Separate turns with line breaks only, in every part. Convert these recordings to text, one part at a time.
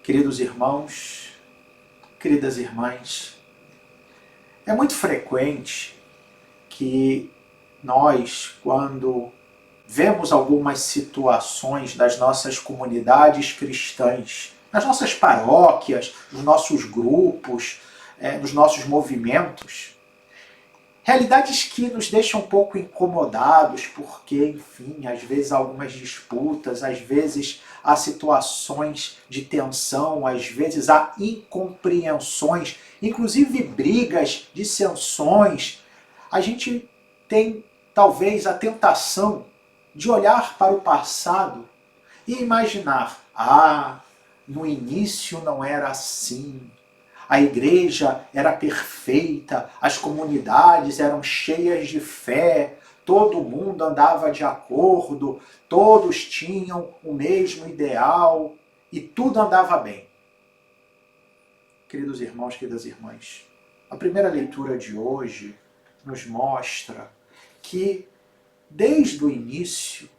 Queridos irmãos, queridas irmãs, é muito frequente que nós, quando vemos algumas situações das nossas comunidades cristãs, nas nossas paróquias, nos nossos grupos, nos nossos movimentos, realidades que nos deixam um pouco incomodados, porque, enfim, às vezes há algumas disputas, às vezes há situações de tensão, às vezes há incompreensões, inclusive brigas, dissensões. A gente tem, talvez, a tentação de olhar para o passado e imaginar, no início não era assim. A igreja era perfeita, as comunidades eram cheias de fé, todo mundo andava de acordo, todos tinham o mesmo ideal e tudo andava bem. Queridos irmãos, queridas irmãs, a primeira leitura de hoje nos mostra que, desde o início,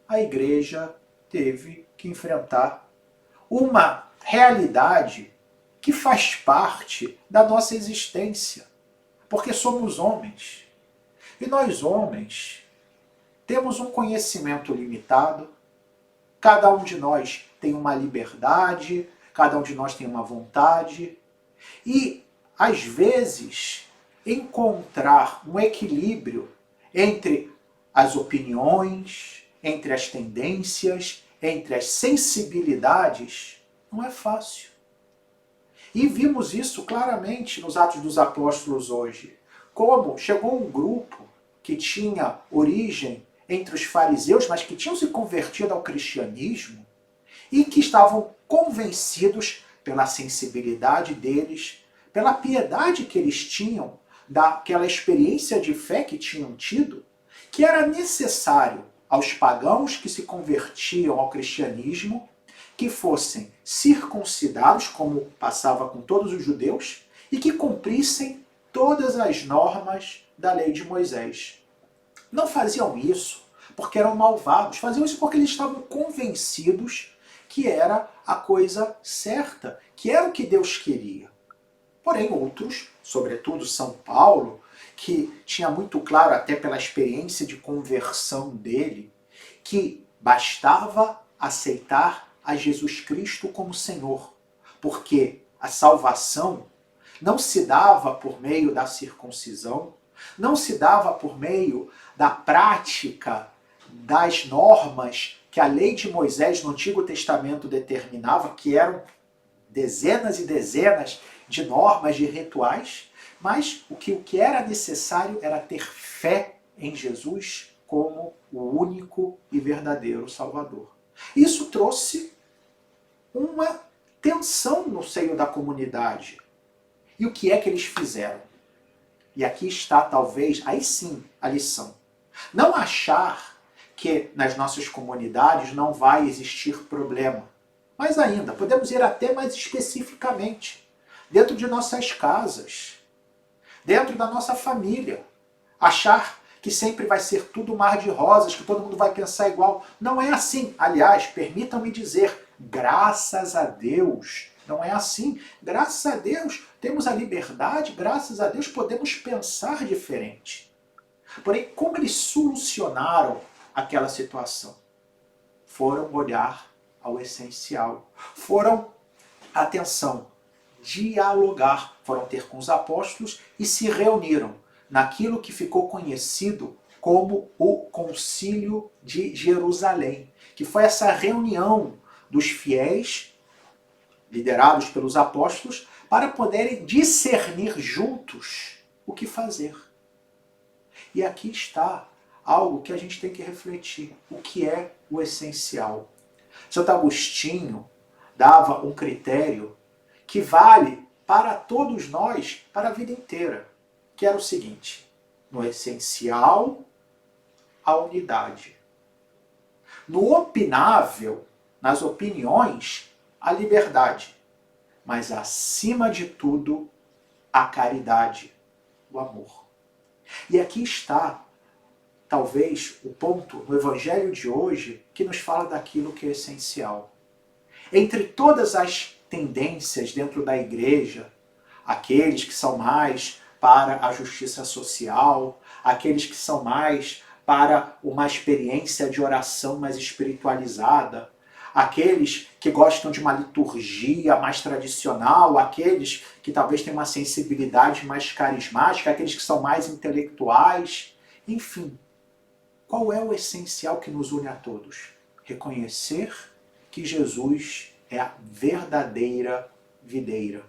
a igreja teve que enfrentar uma realidade que faz parte da nossa existência, porque somos homens. E nós, homens, temos um conhecimento limitado, cada um de nós tem uma liberdade, cada um de nós tem uma vontade, e, às vezes, encontrar um equilíbrio entre as opiniões, entre as tendências, entre as sensibilidades, não é fácil. E vimos isso claramente nos Atos dos Apóstolos hoje. Como chegou um grupo que tinha origem entre os fariseus, mas que tinham se convertido ao cristianismo e que estavam convencidos pela sensibilidade deles, pela piedade que eles tinham, daquela experiência de fé que tinham tido, que era necessário aos pagãos que se convertiam ao cristianismo que fossem circuncidados, como passava com todos os judeus, e que cumprissem todas as normas da lei de Moisés. Não faziam isso porque eram malvados, faziam isso porque eles estavam convencidos que era a coisa certa, que era o que Deus queria. Porém, outros, sobretudo São Paulo, que tinha muito claro, até pela experiência de conversão dele, que bastava aceitar a Jesus Cristo como Senhor, porque a salvação não se dava por meio da circuncisão, não se dava por meio da prática das normas que a lei de Moisés no Antigo Testamento determinava, que eram dezenas e dezenas de normas, de rituais, mas o que era necessário era ter fé em Jesus como o único e verdadeiro Salvador. Isso trouxe uma tensão no seio da comunidade. E o que é que eles fizeram? E aqui está, talvez, aí sim, a lição. Não achar que nas nossas comunidades não vai existir problema. Mas ainda, podemos ir até mais especificamente, dentro de nossas casas, dentro da nossa família. Achar que sempre vai ser tudo mar de rosas, que todo mundo vai pensar igual. Não é assim. Aliás, permitam-me dizer, graças a Deus, não é assim. Graças a Deus temos a liberdade, graças a Deus podemos pensar diferente. Porém, como eles solucionaram aquela situação? Foram olhar ao essencial. Foram, atenção, dialogar. Foram ter com os apóstolos e se reuniram naquilo que ficou conhecido como o Concílio de Jerusalém, que foi essa reunião dos fiéis, liderados pelos apóstolos, para poderem discernir juntos o que fazer. E aqui está algo que a gente tem que refletir. O que é o essencial? Santo Agostinho dava um critério que vale para todos nós, para a vida inteira, que era o seguinte: no essencial, a unidade. No opinável, nas opiniões, a liberdade. Mas, acima de tudo, a caridade, o amor. E aqui está, talvez, o ponto no Evangelho de hoje que nos fala daquilo que é essencial. Entre todas as tendências dentro da igreja, aqueles que são mais para a justiça social, aqueles que são mais para uma experiência de oração mais espiritualizada, aqueles que gostam de uma liturgia mais tradicional, aqueles que talvez tenham uma sensibilidade mais carismática, aqueles que são mais intelectuais, enfim. Qual é o essencial que nos une a todos? Reconhecer que Jesus é a verdadeira videira.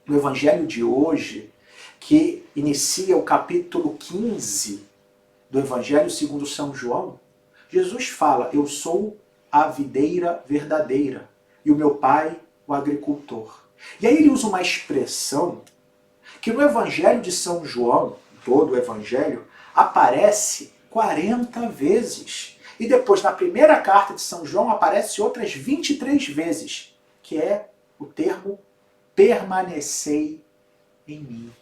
No Evangelho de hoje, que inicia o capítulo 15 do Evangelho segundo São João, Jesus fala: eu sou a videira verdadeira e o meu pai o agricultor. E aí ele usa uma expressão que no Evangelho de São João, todo o Evangelho, aparece 40 vezes. E depois, na primeira carta de São João, aparece outras 23 vezes, que é o termo permanecei em mim.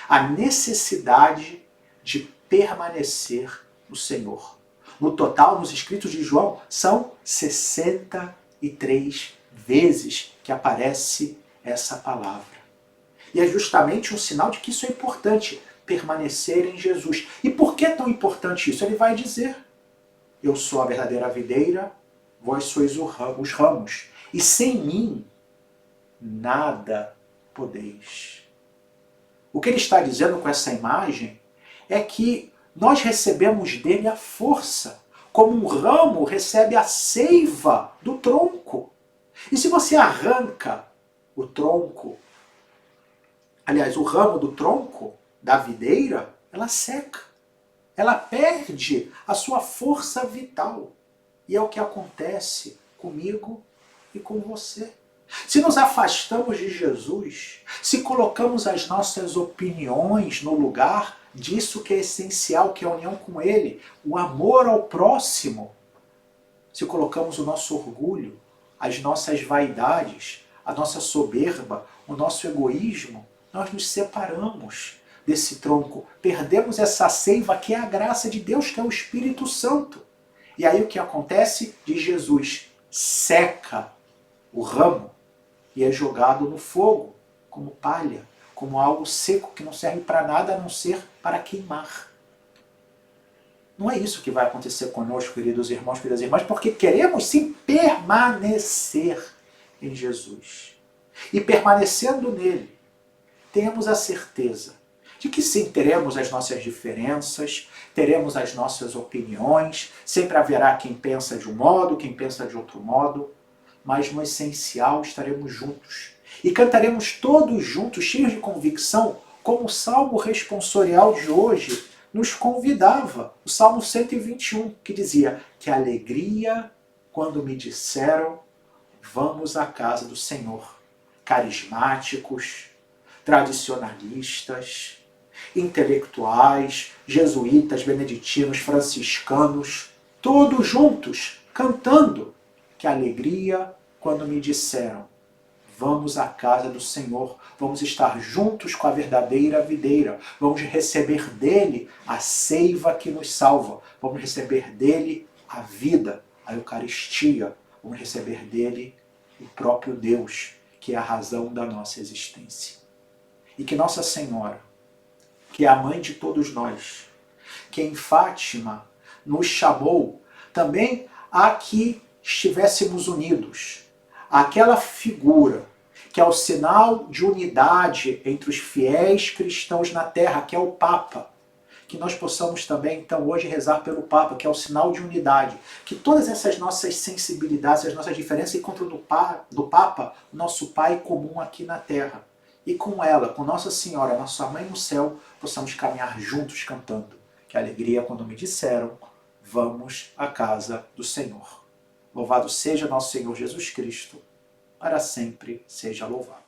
A necessidade de permanecer no Senhor. No total, nos escritos de João, são 63 vezes que aparece essa palavra. E é justamente um sinal de que isso é importante, permanecer em Jesus. E por que é tão importante isso? Ele vai dizer: eu sou a verdadeira videira, vós sois os ramos, e sem mim nada podeis. O que ele está dizendo com essa imagem é que nós recebemos dele a força, como um ramo recebe a seiva do tronco. E se você arranca o tronco, aliás, o ramo do tronco da videira, ela seca. Ela perde a sua força vital. E é o que acontece comigo e com você. Se nos afastamos de Jesus, se colocamos as nossas opiniões no lugar disso que é essencial, que é a união com Ele, o amor ao próximo, se colocamos o nosso orgulho, as nossas vaidades, a nossa soberba, o nosso egoísmo, nós nos separamos desse tronco, perdemos essa seiva que é a graça de Deus, que é o Espírito Santo. E aí o que acontece? Diz Jesus: seca o ramo e é jogado no fogo, como palha, como algo seco que não serve para nada a não ser para queimar. Não é isso que vai acontecer conosco, queridos irmãos, queridas irmãs, porque queremos sim permanecer em Jesus. E permanecendo nele, temos a certeza de que sim, teremos as nossas diferenças, teremos as nossas opiniões, sempre haverá quem pensa de um modo, quem pensa de outro modo, mas no essencial estaremos juntos. E cantaremos todos juntos, cheios de convicção, como o Salmo responsorial de hoje nos convidava. O Salmo 121, que dizia: que alegria quando me disseram, vamos à casa do Senhor. Carismáticos, tradicionalistas, intelectuais, jesuítas, beneditinos, franciscanos, todos juntos, cantando: que alegria quando me disseram, vamos à casa do Senhor, vamos estar juntos com a verdadeira videira, vamos receber dele a seiva que nos salva, vamos receber dele a vida, a Eucaristia, vamos receber dele o próprio Deus, que é a razão da nossa existência. E que Nossa Senhora, que é a mãe de todos nós, que em Fátima nos chamou também a que estivéssemos unidos. Aquela figura que é o sinal de unidade entre os fiéis cristãos na Terra, que é o Papa. Que nós possamos também, então, hoje rezar pelo Papa, que é o sinal de unidade. Que todas essas nossas sensibilidades, as nossas diferenças encontram do Papa, nosso Pai comum aqui na Terra. E com ela, com Nossa Senhora, nossa Mãe no céu, possamos caminhar juntos cantando. Que alegria quando me disseram, vamos à casa do Senhor. Louvado seja nosso Senhor Jesus Cristo, para sempre seja louvado.